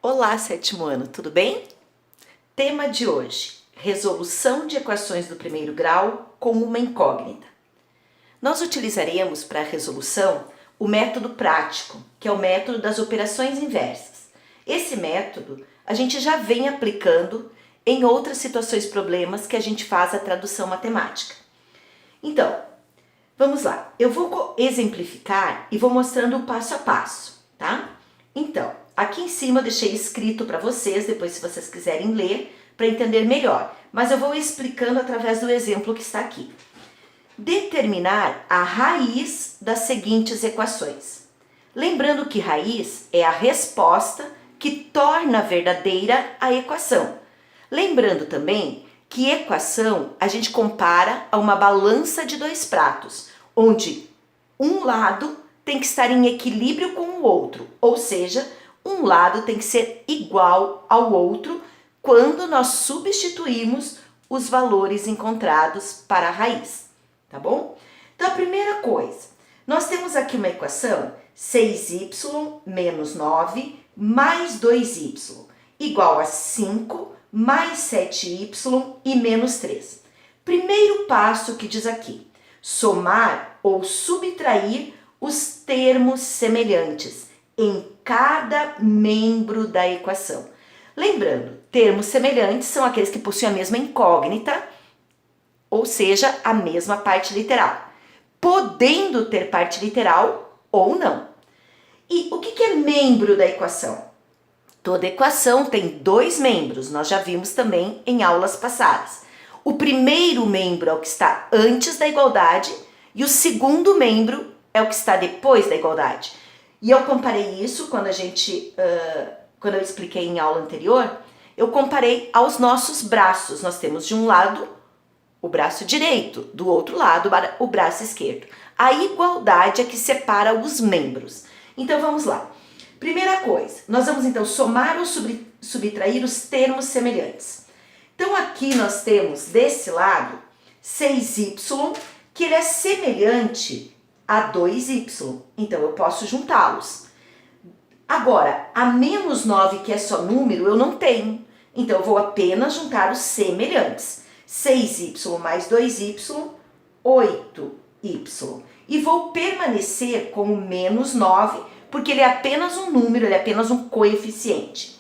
Olá, sétimo ano, tudo bem? Tema de hoje: resolução de equações do primeiro grau com uma incógnita. Nós utilizaremos para a resolução o método prático, que é o método das operações inversas. Esse método a gente já vem aplicando em outras situações problemas que a gente faz a tradução matemática. Então, vamos lá. Eu vou exemplificar e vou mostrando o passo a passo, tá? Então, aqui em cima eu deixei escrito para vocês, depois se vocês quiserem ler, para entender melhor. Mas eu vou explicando através do exemplo que está aqui. Determinar a raiz das seguintes equações. Lembrando que raiz é a resposta que torna verdadeira a equação. Lembrando também que equação a gente compara a uma balança de dois pratos, onde um lado tem que estar em equilíbrio com o outro, ou seja, um lado tem que ser igual ao outro quando nós substituímos os valores encontrados para a raiz, tá bom? Então, a primeira coisa, nós temos aqui uma equação 6y menos 9 mais 2y igual a 5 mais 7y e menos 3. Primeiro passo que diz aqui, somar ou subtrair os termos semelhantes em cada membro da equação. Lembrando, termos semelhantes são aqueles que possuem a mesma incógnita, ou seja, a mesma parte literal, podendo ter parte literal ou não. E o que é membro da equação? Toda equação tem dois membros, nós já vimos também em aulas passadas. O primeiro membro é o que está antes da igualdade e o segundo membro é o que está depois da igualdade. E eu comparei isso quando eu expliquei em aula anterior, eu comparei aos nossos braços. Nós temos de um lado o braço direito, do outro lado o braço esquerdo. A igualdade é que separa os membros. Então vamos lá. Primeira coisa, nós vamos então somar ou subtrair os termos semelhantes. Então aqui nós temos desse lado 6y, que ele é semelhante a 2y, então eu posso juntá-los. Agora, a menos 9, que é só número, eu não tenho, então eu vou apenas juntar os semelhantes. 6y mais 2y, 8y. E vou permanecer com o menos 9, porque ele é apenas um número, ele é apenas um coeficiente.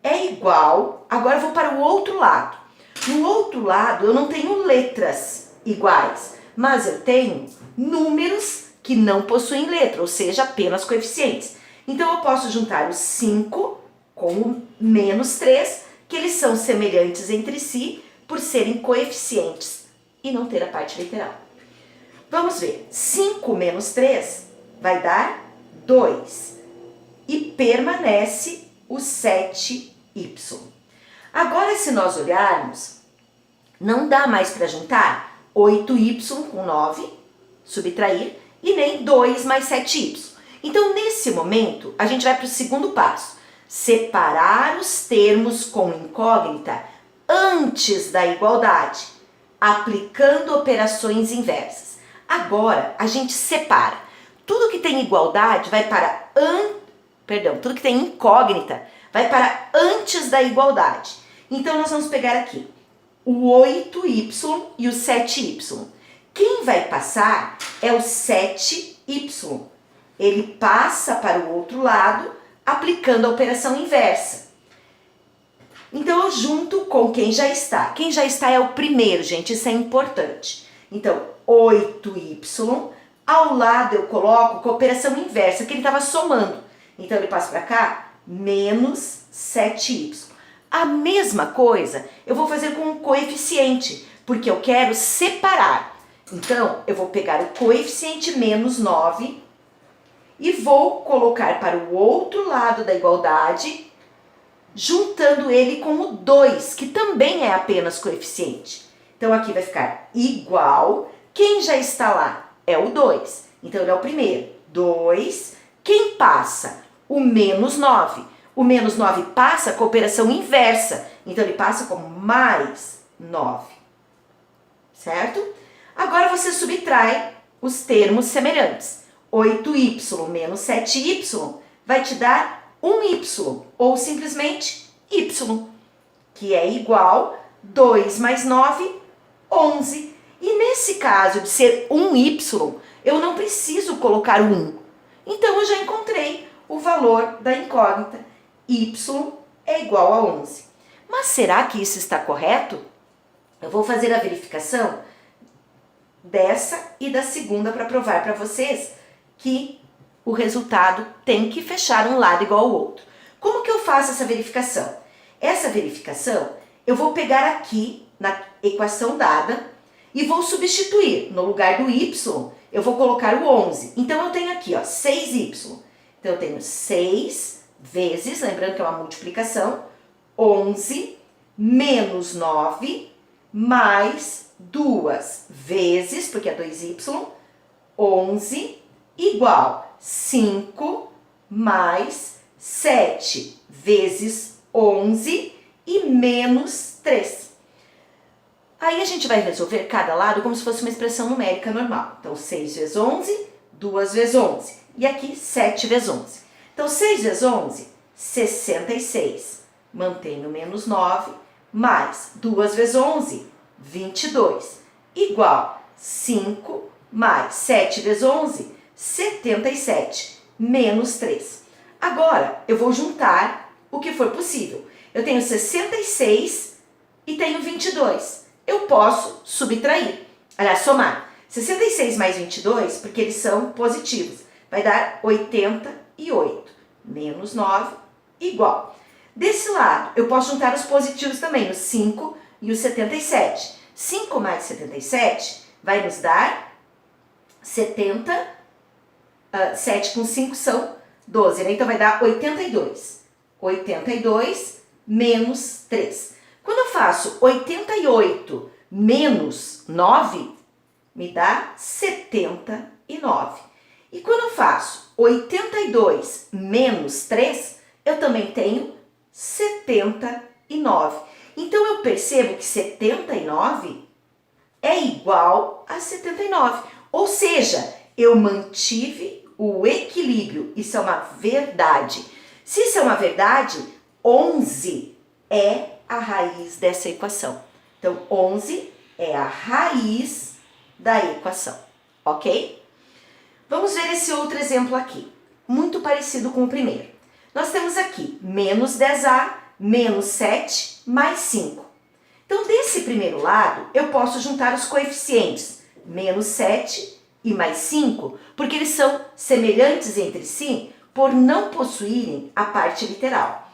É igual, agora eu vou para o outro lado. No outro lado eu não tenho letras iguais, mas eu tenho números que não possuem letra, ou seja, apenas coeficientes. Então eu posso juntar os 5 com o menos 3, que eles são semelhantes entre si por serem coeficientes e não ter a parte literal. Vamos ver, 5 menos 3 vai dar 2 e permanece o 7y. Agora, se nós olharmos, não dá mais para juntar 8y com 9, subtrair, e nem 2 mais 7y. Então, nesse momento, a gente vai para o segundo passo, separar os termos com incógnita antes da igualdade, aplicando operações inversas. Agora, a gente separa. Tudo que tem igualdade vai para tudo que tem incógnita vai para antes da igualdade. Então nós vamos pegar aqui o 8y e o 7y. Quem vai passar é o 7y. Ele passa para o outro lado aplicando a operação inversa. Então eu junto com quem já está. Quem já está é o primeiro, gente, isso é importante. Então 8y, ao lado eu coloco com a operação inversa, que ele estava somando. Então ele passa para cá, menos 7y. A mesma coisa eu vou fazer com o coeficiente, porque eu quero separar. Então eu vou pegar o coeficiente menos 9 e vou colocar para o outro lado da igualdade, juntando ele com o 2, que também é apenas coeficiente. Então aqui vai ficar igual, quem já está lá é o 2, então ele é o primeiro, 2, quem passa? O menos 9. O menos 9 passa com a operação inversa, então ele passa como mais 9, certo? Agora você subtrai os termos semelhantes. 8y menos 7y vai te dar um y, ou simplesmente y, que é igual a 2 mais 9, 11. E nesse caso de ser um y, eu não preciso colocar o 1. Então, eu já encontrei o valor da incógnita. Y é igual a 11. Mas será que isso está correto? Eu vou fazer a verificação dessa e da segunda para provar para vocês que o resultado tem que fechar um lado igual ao outro. Como que eu faço essa verificação? Essa verificação eu vou pegar aqui na equação dada e vou substituir. No lugar do y, eu vou colocar o 11. Então, eu tenho aqui, ó, 6y. Então, eu tenho 6 vezes, lembrando que é uma multiplicação, 11 menos 9 mais 2 vezes, porque é 2y, 11 igual 5 mais 7 vezes 11 e menos 3. Aí a gente vai resolver cada lado como se fosse uma expressão numérica normal. Então, 6 vezes 11, 2 vezes 11. E aqui, 7 vezes 11. Então, 6 vezes 11, 66. Mantenho menos 9, mais 2 vezes 11, 22. Igual 5 mais 7 vezes 11, 77. Menos 3. Agora, eu vou juntar o que for possível. Eu tenho 66 e tenho 22. Eu posso subtrair, aliás, somar. 66 mais 22, porque eles são positivos, vai dar 88. Menos 9, igual. Desse lado, eu posso juntar os positivos também, o 5 e o 77. 5 mais 77 vai nos dar 70. 7 com 5 são 12, né? Então vai dar 82. 82 menos 3. Quando eu faço 88 menos 9, me dá 79. E quando eu faço 82 menos 3, eu também tenho 79. Então, eu percebo que 79 é igual a 79. Ou seja, eu mantive o equilíbrio. Isso é uma verdade. Se isso é uma verdade, 11 é a raiz dessa equação. Então, 11 é a raiz da equação, ok? Vamos ver esse outro exemplo aqui, muito parecido com o primeiro. Nós temos aqui menos 10a, menos 7, mais 5. Então, desse primeiro lado, eu posso juntar os coeficientes, menos 7 e mais 5, porque eles são semelhantes entre si por não possuírem a parte literal.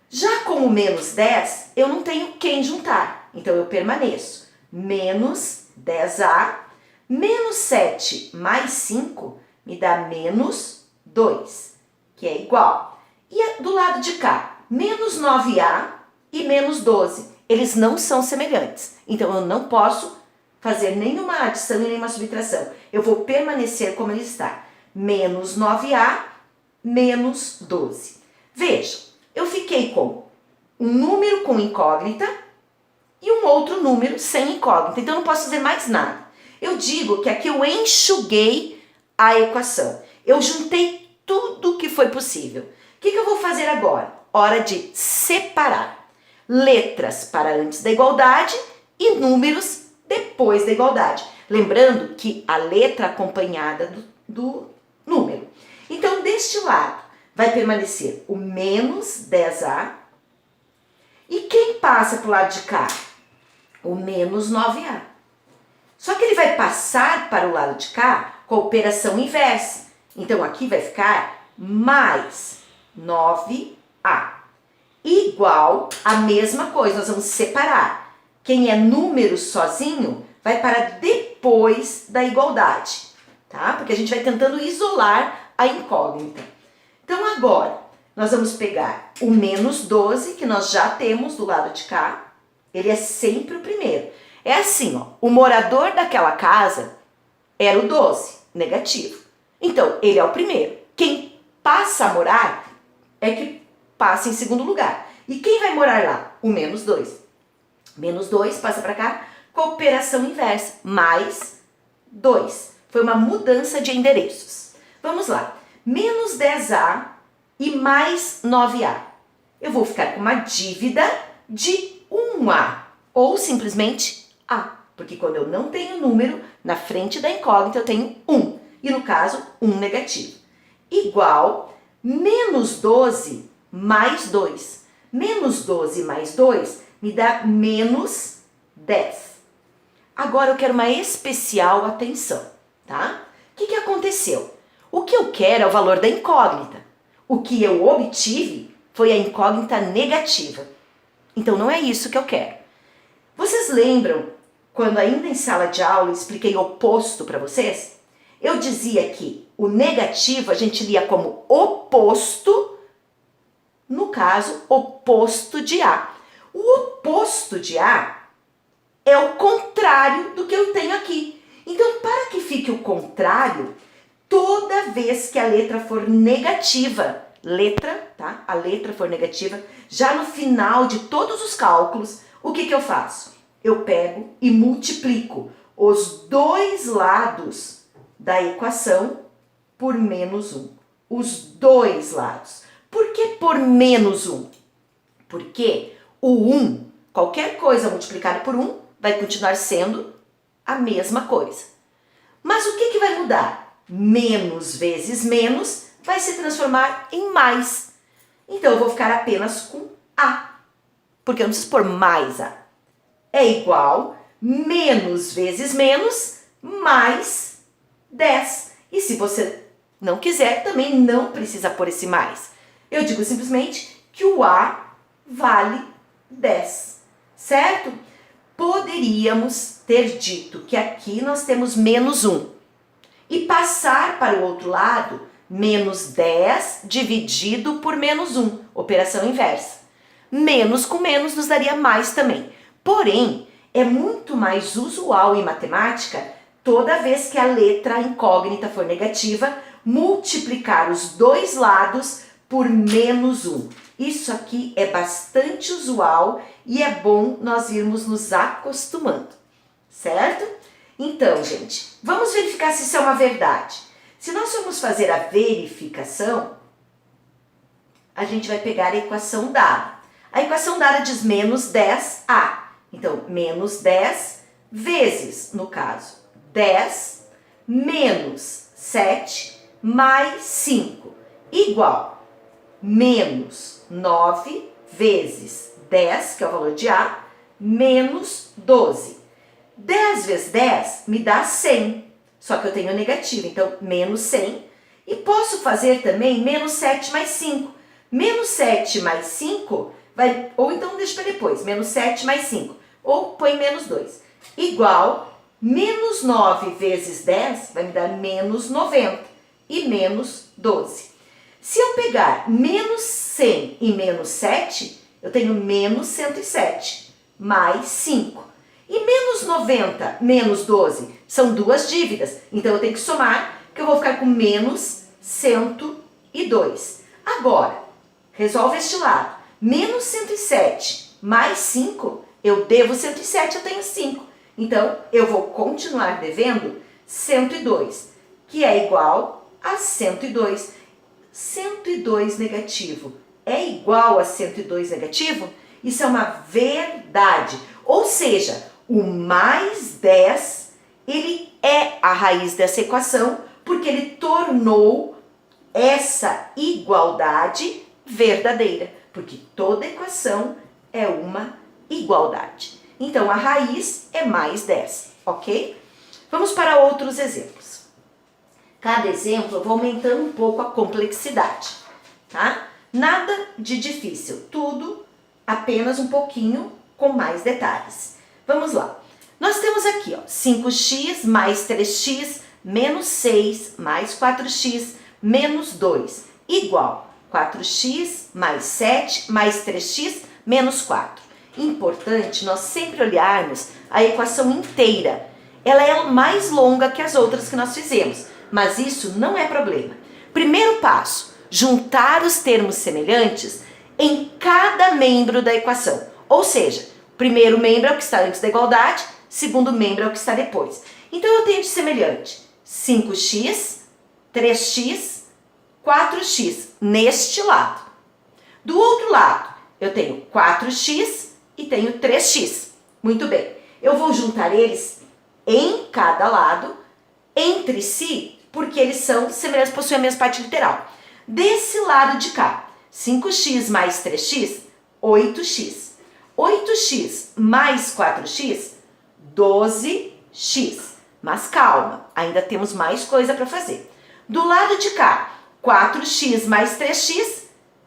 Já com o menos 10, eu não tenho quem juntar, então eu permaneço. Menos 10a, menos 7 mais 5 me dá menos 2, que é igual. E do lado de cá, menos 9a e menos 12, eles não são semelhantes, então eu não posso fazer nenhuma adição e nenhuma subtração. Eu vou permanecer como ele está. Menos 9a, menos 12. Veja, eu fiquei com um número com incógnita e um outro número sem incógnita. Então, eu não posso fazer mais nada. Eu digo que aqui eu enxuguei a equação. Eu juntei tudo que foi possível. O que eu vou fazer agora? Hora de separar letras para antes da igualdade e números depois da igualdade. Lembrando que a letra acompanhada do número. Então, deste lado, vai permanecer o menos 10a. E quem passa para o lado de cá? O menos 9a. Só que ele vai passar para o lado de cá com a operação inversa. Então, aqui vai ficar mais 9a. Igual a mesma coisa, nós vamos separar. Quem é número sozinho vai para depois da igualdade, tá? Porque a gente vai tentando isolar a incógnita. Então, agora, nós vamos pegar o menos 12, que nós já temos do lado de cá. Ele é sempre o primeiro. É assim, ó, o morador daquela casa era o 12, negativo. Então, ele é o primeiro. Quem passa a morar é que passa em segundo lugar. E quem vai morar lá? O menos 2. Menos 2 passa para cá com a operação inversa, mais 2. Foi uma mudança de endereços. Vamos lá. Menos 10a e mais 9A. Eu vou ficar com uma dívida de 1A, ou simplesmente A, porque quando eu não tenho número, na frente da incógnita eu tenho 1, e no caso, 1 negativo. Igual menos 12 mais 2. Menos 12 mais 2 me dá menos 10. Agora eu quero uma especial atenção, tá? O que aconteceu? O que eu quero é o valor da incógnita. O que eu obtive foi a incógnita negativa. Então não é isso que eu quero. Vocês lembram quando ainda em sala de aula eu expliquei oposto para vocês? Eu dizia que o negativo a gente lia como oposto, no caso, oposto de A. O oposto de A é o contrário do que eu tenho aqui. Então, para que fique o contrário, toda vez que a letra for negativa, tá? A letra for negativa, já no final de todos os cálculos, o que eu faço? Eu pego e multiplico os dois lados da equação por menos 1. Os dois lados. Por que por menos 1? Porque o 1, qualquer coisa multiplicada por 1, vai continuar sendo a mesma coisa. Mas o que vai mudar? Menos vezes menos vai se transformar em mais. Então eu vou ficar apenas com A, porque eu não preciso pôr mais A. É igual menos vezes menos mais 10. E se você não quiser, também não precisa pôr esse mais. Eu digo simplesmente que o A vale 10, certo? Poderíamos ter dito que aqui nós temos menos 1 e passar para o outro lado menos 10 dividido por menos 1, operação inversa. Menos com menos nos daria mais também. Porém, é muito mais usual em matemática, toda vez que a letra incógnita for negativa, multiplicar os dois lados por menos 1. Isso aqui é bastante usual e é bom nós irmos nos acostumando, certo? Então, gente, vamos verificar se isso é uma verdade. Se nós formos fazer a verificação, a gente vai pegar a equação dada. A equação dada diz menos 10A. Então, menos 10 vezes, no caso, 10 menos 7 mais 5, igual menos 9 vezes 10, que é o valor de A, menos 12. 10 vezes 10 me dá 100, só que eu tenho negativo, então menos 100. E posso fazer também menos 7 mais 5. Menos 7 mais 5, ou então deixa para depois, menos 7 mais 5, ou põe menos 2, igual menos 9 vezes 10 vai me dar menos 90 e menos 12. Se eu pegar menos 100 e menos 7, eu tenho menos 107, mais 5. E menos 90, menos 12, são duas dívidas. Então, eu tenho que somar, que eu vou ficar com menos 102. Agora, resolve este lado. Menos 107 mais 5, eu devo 107, eu tenho 5. Então, eu vou continuar devendo 102, que é igual a 102. 102 negativo é igual a 102 negativo? Isso é uma verdade. Ou seja, o mais 10, ele é a raiz dessa equação, porque ele tornou essa igualdade verdadeira. Porque toda equação é uma igualdade. Então, a raiz é mais 10, ok? Vamos para outros exemplos. Cada exemplo eu vou aumentando um pouco a complexidade, tá? Nada de difícil, tudo apenas um pouquinho com mais detalhes. Vamos lá. Nós temos aqui, ó, 5x mais 3x menos 6 mais 4x menos 2 igual 4x mais 7 mais 3x menos 4. Importante nós sempre olharmos a equação inteira. Ela é mais longa que as outras que nós fizemos, mas isso não é problema. Primeiro passo, juntar os termos semelhantes em cada membro da equação. Ou seja, primeiro membro é o que está antes da igualdade, segundo membro é o que está depois. Então eu tenho de semelhante 5x, 3x, 4x. neste lado. Do outro lado, eu tenho 4x e tenho 3x. Muito bem, eu vou juntar eles em cada lado, entre si, porque eles são semelhantes, possuem a mesma parte literal. Desse lado de cá, 5x mais 3x, 8x. 8x mais 4x, 12x. Mas calma, ainda temos mais coisa para fazer. Do lado de cá, 4x mais 3x,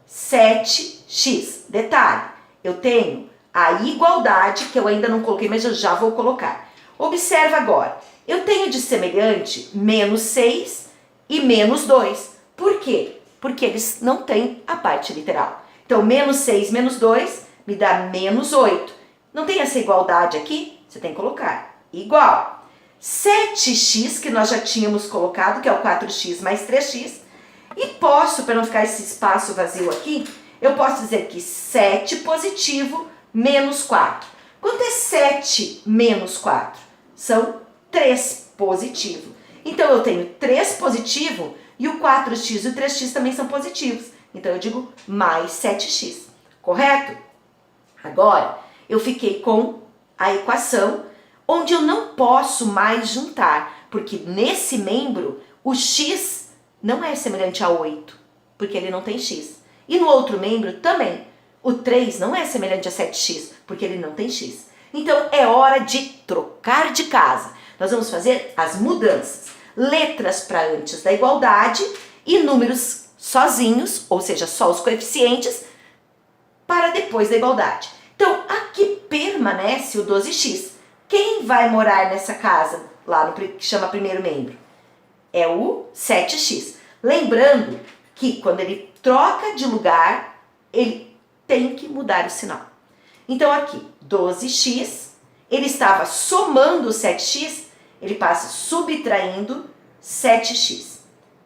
7x. Detalhe, eu tenho a igualdade, que eu ainda não coloquei, mas eu já vou colocar. Observa agora, eu tenho de semelhante menos 6 e menos 2. Por quê? Porque eles não têm a parte literal. Então, menos 6 menos 2 me dá menos 8. Não tem essa igualdade aqui? Você tem que colocar igual. 7x, que nós já tínhamos colocado, que é o 4x mais 3x. E posso, para não ficar esse espaço vazio aqui, eu posso dizer que 7 positivo menos 4. Quanto é 7 menos 4? São 3 positivo. Então, eu tenho 3 positivo e o 4x e o 3x também são positivos. Então, eu digo mais 7x. Correto? Agora, eu fiquei com a equação onde eu não posso mais juntar, porque nesse membro o x não é semelhante a 8, porque ele não tem x. E no outro membro também, o 3 não é semelhante a 7x, porque ele não tem x. Então, é hora de trocar de casa. Nós vamos fazer as mudanças. Letras para antes da igualdade e números sozinhos, ou seja, só os coeficientes, para depois da igualdade. Então, aqui permanece o 12x. Quem vai morar nessa casa, lá no que chama primeiro membro? É o 7x. Lembrando que quando ele troca de lugar, ele tem que mudar o sinal. Então, aqui, 12x, ele estava somando o 7x, ele passa subtraindo 7x.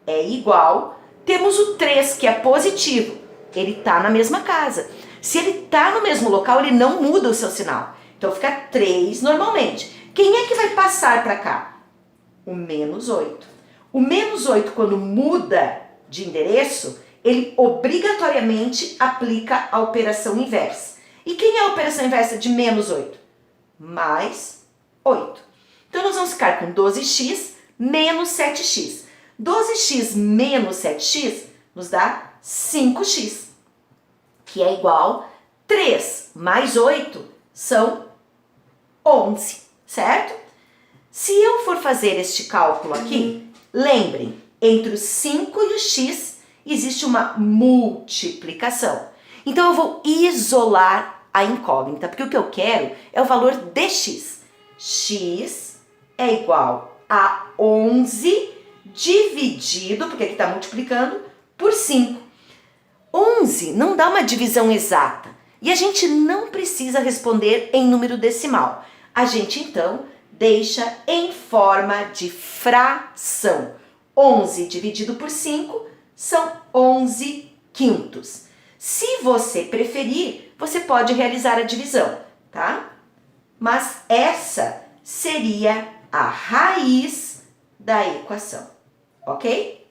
É igual, temos o 3, que é positivo, ele está na mesma casa. Se ele está no mesmo local, ele não muda o seu sinal. Então, fica 3 normalmente. Quem é que vai passar para cá? O menos 8. O menos 8, quando muda de endereço, ele obrigatoriamente aplica a operação inversa. E quem é a operação inversa de menos 8? Mais 8. Então, nós vamos ficar com 12x menos 7x. 12x menos 7x nos dá 5x, que é igual 3 mais 8 são 11, certo? Se eu for fazer este cálculo aqui, lembrem, entre o 5 e o x existe uma multiplicação. Então, eu vou isolar a incógnita, porque o que eu quero é o valor de x. X é igual a 11 dividido, porque aqui está multiplicando, por 5. 11 não dá uma divisão exata e a gente não precisa responder em número decimal. A gente, então, deixa em forma de fração. 11 dividido por 5 são 11 quintos. Se você preferir, você pode realizar a divisão, tá? Mas essa seria a raiz da equação, ok?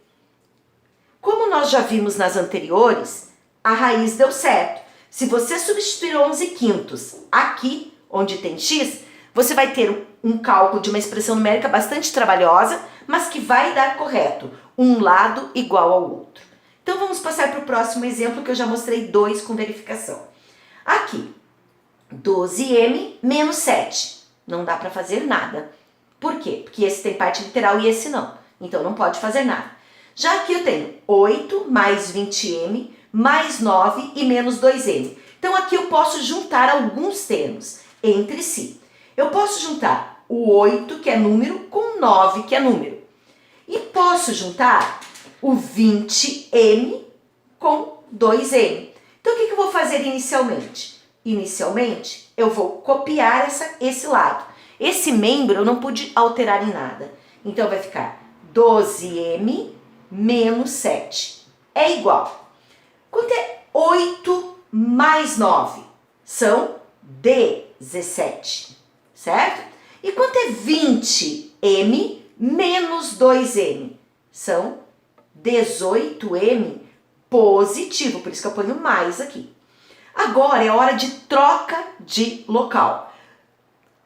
Como nós já vimos nas anteriores, a raiz deu certo. Se você substituir 11 quintos aqui, onde tem x, você vai ter um cálculo de uma expressão numérica bastante trabalhosa, mas que vai dar correto, um lado igual ao outro. Então, vamos passar para o próximo exemplo, que eu já mostrei 2 com verificação. Aqui, 12m menos 7. Não dá para fazer nada. Por quê? Porque esse tem parte literal e esse não. Então, não pode fazer nada. Já aqui eu tenho 8 mais 20m, mais 9 e menos 2m. Então, aqui eu posso juntar alguns termos entre si. Eu posso juntar o 8, que é número, com o 9, que é número. E posso juntar o 20m com 2m. Então, o que eu vou fazer inicialmente? Inicialmente, eu vou copiar esse lado. Esse membro eu não pude alterar em nada. Então, vai ficar 12m menos 7. É igual. Quanto é 8 mais 9? São 17, certo? E quanto é 20m menos 2m? São 18m positivo, por isso que eu ponho mais aqui. Agora é hora de troca de local.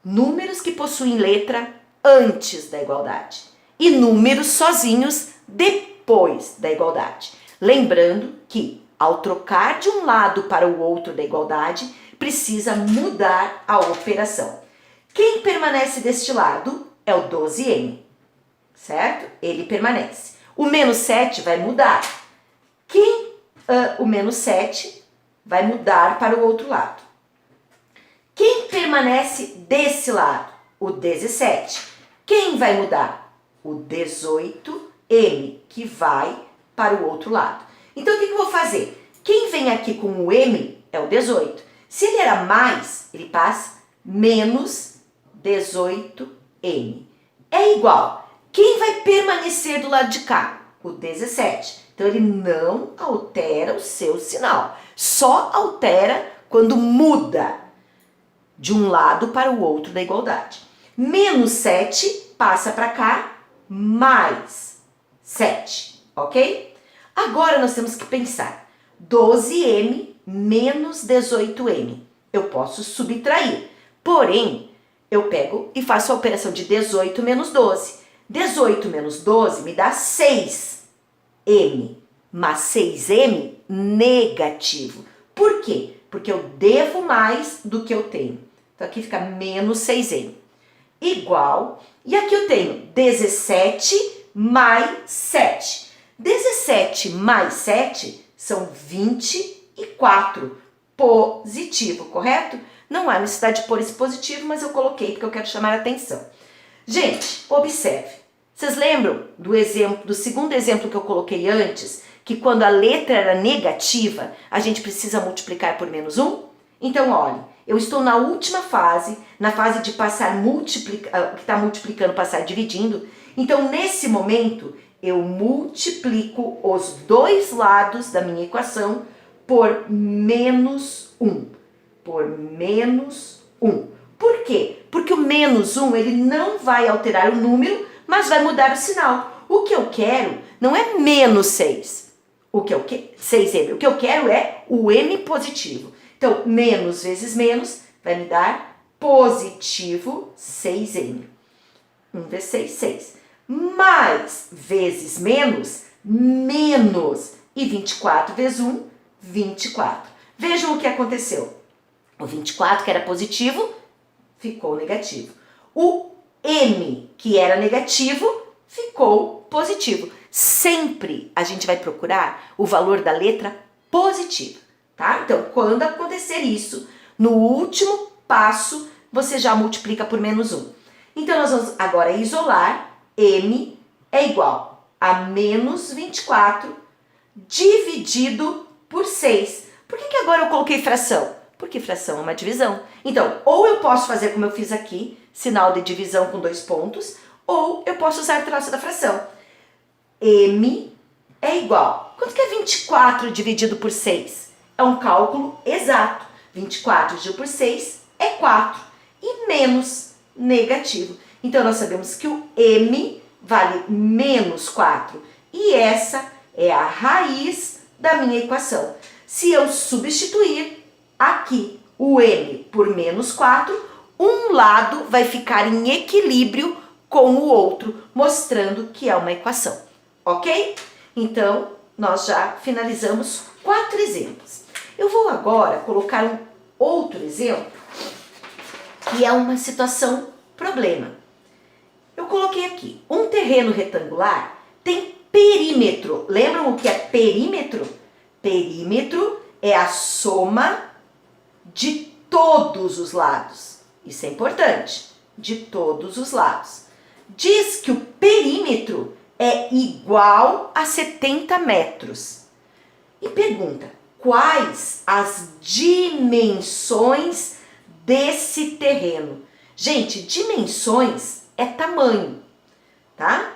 Números que possuem letra antes da igualdade e números sozinhos depois da igualdade. Lembrando que, ao trocar de um lado para o outro da igualdade, precisa mudar a operação. Quem permanece deste lado é o 12M, certo? Ele permanece. O menos 7 vai mudar. O menos 7 vai mudar para o outro lado. Quem permanece desse lado? O 17. Quem vai mudar? O 18M, que vai para o outro lado. Então, o que eu vou fazer? Quem vem aqui com o M é o 18. Se ele era mais, ele passa menos 18M. É igual. Quem vai permanecer do lado de cá? O 17. Então, ele não altera o seu sinal. Só altera quando muda de um lado para o outro da igualdade. Menos 7 passa para cá, mais 7, ok? Agora nós temos que pensar. 12M menos 18M. Eu posso subtrair. Porém, eu pego e faço a operação de 18 menos 12. 18 menos 12 me dá 6M. Mas 6M negativo. Por quê? Porque eu devo mais do que eu tenho. Então, aqui fica menos 6M. Igual. E aqui eu tenho 17 mais 7. 17 mais 7 são 24. Positivo, correto? Não há necessidade de pôr esse positivo, mas eu coloquei porque eu quero chamar a atenção. Gente, observe. Vocês lembram do segundo exemplo que eu coloquei antes? Que quando a letra era negativa, a gente precisa multiplicar por menos 1? Então, olha, eu estou na última fase, na fase de passar que está multiplicando, passar dividindo. Então, nesse momento, eu multiplico os dois lados da minha equação por menos 1. Por menos 1. Por quê? Porque o menos 1, ele não vai alterar o número, mas vai mudar o sinal. O que eu quero não é menos 6. 6M. O que eu quero é o M positivo. Então, menos vezes menos vai me dar positivo 6M. 1 vezes 6, 6. Mais vezes menos, menos. E 24 vezes 1, 24. Vejam o que aconteceu. O 24, que era positivo, ficou negativo. O M, que era negativo, ficou positivo. Sempre a gente vai procurar o valor da letra positiva, tá? Então, quando acontecer isso, no último passo, você já multiplica por menos 1. Então, nós vamos agora isolar. M é igual a menos 24 dividido por 6. Por que agora eu coloquei fração? Porque fração é uma divisão. Então, ou eu posso fazer como eu fiz aqui, sinal de divisão com 2 pontos, ou eu posso usar o traço da fração. M é igual. Quanto que é 24 dividido por 6? É um cálculo exato. 24 dividido por 6 é 4. E menos negativo. Então, nós sabemos que o M vale menos 4. E essa é a raiz da minha equação. Se eu substituir aqui o M por menos 4, um lado vai ficar em equilíbrio com o outro, mostrando que é uma equação. Ok? Então, nós já finalizamos 4 exemplos. Eu vou agora colocar um outro exemplo, que é uma situação problema. Eu coloquei aqui, um terreno retangular tem perímetro. Lembram o que é perímetro? Perímetro é a soma de todos os lados. Isso é importante, de todos os lados. Diz que o perímetro é igual a 70 metros. E pergunta, quais as dimensões desse terreno? Gente, dimensões é tamanho, tá?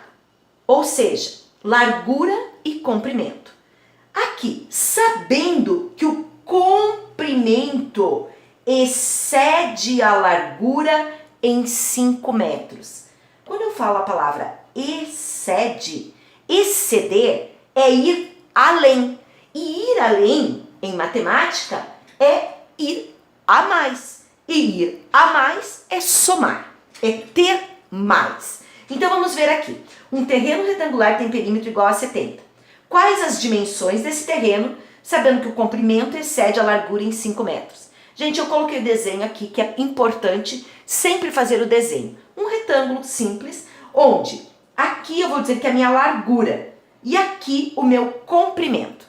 Ou seja, largura e comprimento. Aqui, sabendo que o comprimento excede a largura em 5 metros. Quando eu falo a palavra excede, exceder é ir além. E ir além, em matemática, é ir a mais. E ir a mais é somar, é ter mais. Então vamos ver aqui. Um terreno retangular tem perímetro igual a 70. Quais as dimensões desse terreno, sabendo que o comprimento excede a largura em 5 metros? Gente, eu coloquei o desenho aqui, que é importante sempre fazer o desenho. Um retângulo simples, onde aqui eu vou dizer que é a minha largura e aqui o meu comprimento.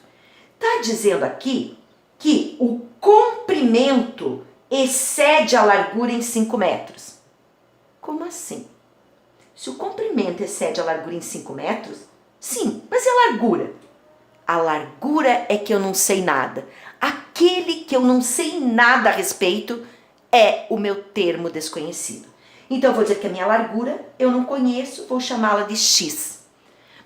Está dizendo aqui que o comprimento excede a largura em 5 metros. Como assim? Se o comprimento excede a largura em 5 metros, sim, mas e a largura? A largura é que eu não sei nada. Aquele que eu não sei nada a respeito é o meu termo desconhecido. Então eu vou dizer que a minha largura eu não conheço, vou chamá-la de x.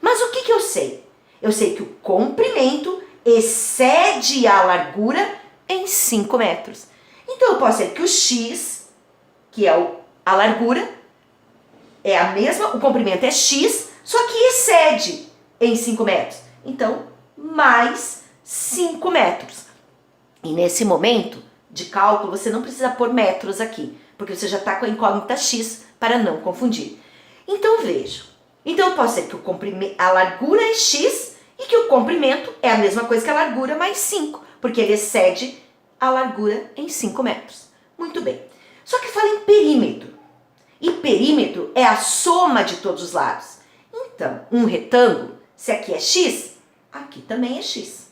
Mas o que eu sei? Eu sei que o comprimento excede a largura em 5 metros. Então eu posso dizer que o x, que é a largura, é a mesma, o comprimento é x, só que excede em 5 metros. Então, mais 5 metros. E nesse momento de cálculo, você não precisa pôr metros aqui, porque você já está com a incógnita x para não confundir. Então, veja. Então, eu posso dizer que a largura é x e que o comprimento é a mesma coisa que a largura mais 5, porque ele excede a largura em 5 metros. Muito bem. Só que fala em perímetro. E perímetro é a soma de todos os lados. Então, um retângulo, se aqui é x, aqui também é x.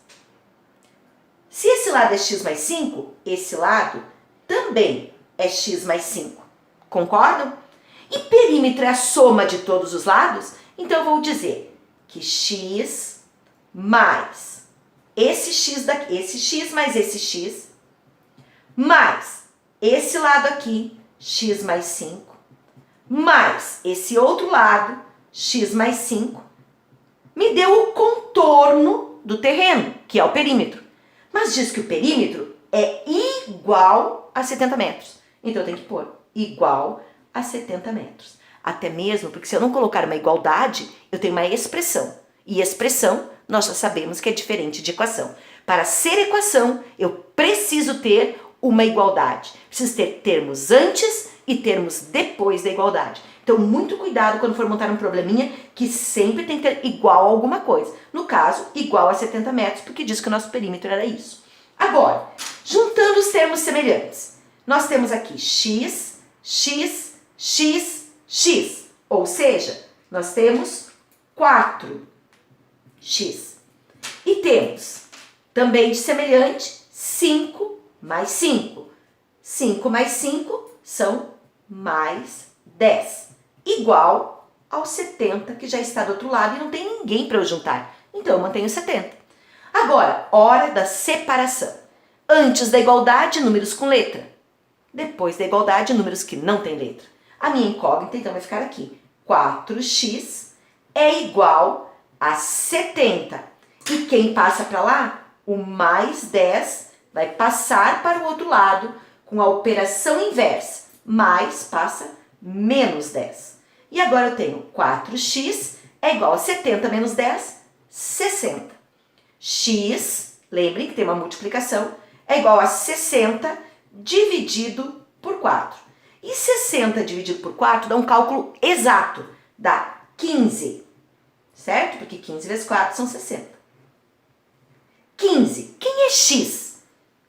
Se esse lado é x mais 5, esse lado também é x mais 5. Concordam? E perímetro é a soma de todos os lados, então eu vou dizer que x mais esse x daqui, esse x mais esse x, mais esse lado aqui, x mais 5, mais esse outro lado, x mais 5, me deu o contorno do terreno, que é o perímetro. Mas diz que o perímetro é igual a 70 metros. Então eu tenho que pôr igual a 70 metros. Até mesmo porque se eu não colocar uma igualdade, eu tenho uma expressão. E expressão, nós já sabemos que é diferente de equação. Para ser equação, eu preciso ter uma igualdade. Preciso ter termos antes e termos depois da igualdade. Então, muito cuidado quando for montar um probleminha, que sempre tem que ter igual a alguma coisa. No caso, igual a 70 metros, porque diz que o nosso perímetro era isso. Agora, juntando os termos semelhantes, nós temos aqui x, x, x, x. Ou seja, nós temos 4x. E temos também de semelhante 5 mais 5. 5 mais 5 são mais 10. Igual ao 70, que já está do outro lado e não tem ninguém para eu juntar. Então, eu mantenho 70. Agora, hora da separação. Antes da igualdade, números com letra. Depois da igualdade, números que não têm letra. A minha incógnita, então, vai ficar aqui. 4x é igual a 70. E quem passa para lá? O mais 10 vai passar para o outro lado com a operação inversa. Mais passa menos 10. E agora eu tenho 4x é igual a 70 menos 10, 60. X, lembrem que tem uma multiplicação, é igual a 60 dividido por 4. E 60 dividido por 4 dá um cálculo exato, dá 15, certo? Porque 15 vezes 4 são 60. 15, quem é x?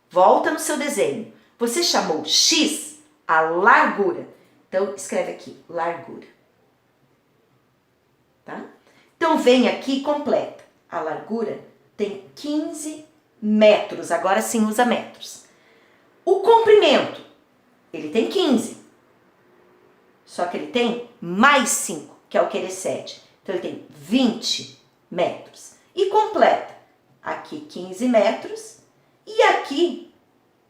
Volta no seu desenho. Você chamou x a largura. Então, escreve aqui, largura. Tá? Então, vem aqui e completa. A largura tem 15 metros, agora sim usa metros. O comprimento, ele tem 15. Só que ele tem mais 5, que é o que ele excede. Então, ele tem 20 metros. E completa. Aqui 15 metros e aqui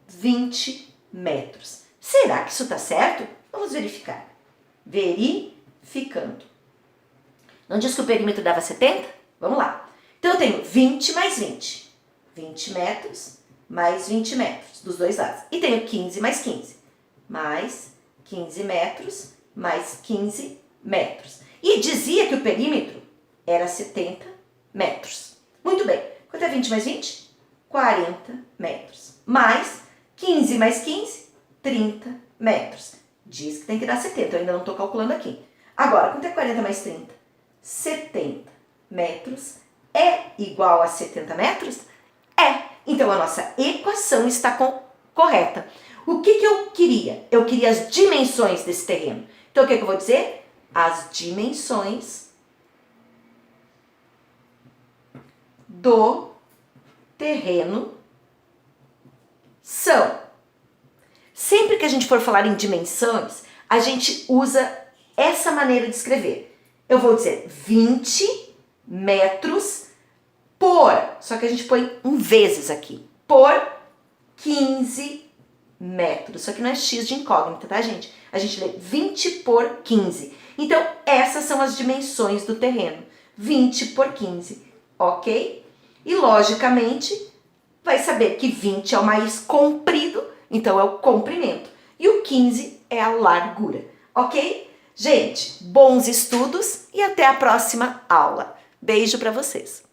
20 metros. Será que isso está certo? Vamos verificar. Verificando. Não diz que o perímetro dava 70? Vamos lá. Então, eu tenho 20 mais 20. 20 metros mais 20 metros, dos dois lados. E tenho 15 mais 15. Mais 15 metros mais 15 metros. E dizia que o perímetro era 70 metros. Muito bem. Quanto é 20 mais 20? 40 metros. Mais 15 mais 15? 30 metros. Diz que tem que dar 70, eu ainda não estou calculando aqui. Agora, quanto é 40 mais 30? 70 metros é igual a 70 metros? É. Então, a nossa equação está correta. O que eu queria? Eu queria as dimensões desse terreno. Então, o que eu vou dizer? As dimensões do terreno são. Sempre que a gente for falar em dimensões, a gente usa essa maneira de escrever. Eu vou dizer 20 metros por, só que a gente põe vezes aqui, por 15 metros. Isso aqui não é x de incógnita, tá, gente? A gente lê 20 por 15. Então, essas são as dimensões do terreno. 20 por 15, ok? E, logicamente, vai saber que 20 é o mais comprido, então é o comprimento. E o 15 é a largura, ok? Gente, bons estudos e até a próxima aula. Beijo para vocês!